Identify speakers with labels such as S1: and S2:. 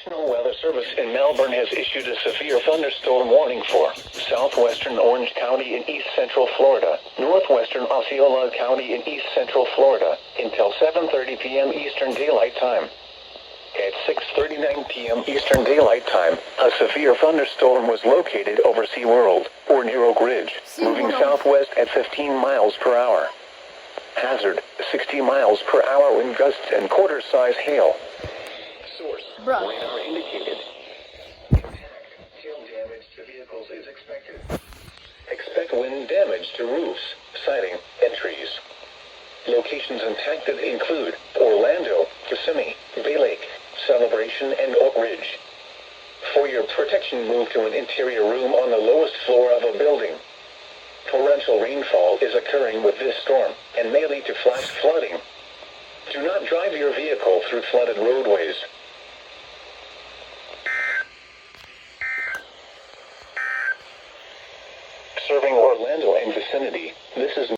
S1: National Weather Service in Melbourne has issued a severe thunderstorm warning for southwestern Orange County in east central Florida, northwestern Osceola County in east central Florida, until 7:30 p.m. Eastern Daylight Time. At 6:39 p.m. Eastern Daylight Time, a severe thunderstorm was located over SeaWorld, or near Oak Ridge, moving southwest at 15 miles per hour. Hazard, 60 miles per hour wind gusts and quarter-size hail. Source, radar indicated. Hail damage to vehicles is expected. Expect wind damage to roofs, siding, and trees. Locations impacted include Orlando, Kissimmee, Bay Lake, Celebration, and Oak Ridge. For your protection, move to an interior room on the lowest floor of a building. Torrential rainfall is occurring with this storm and may lead to flash flooding. Do not drive your vehicle through flooded roadways. Serving Orlando and vicinity, this is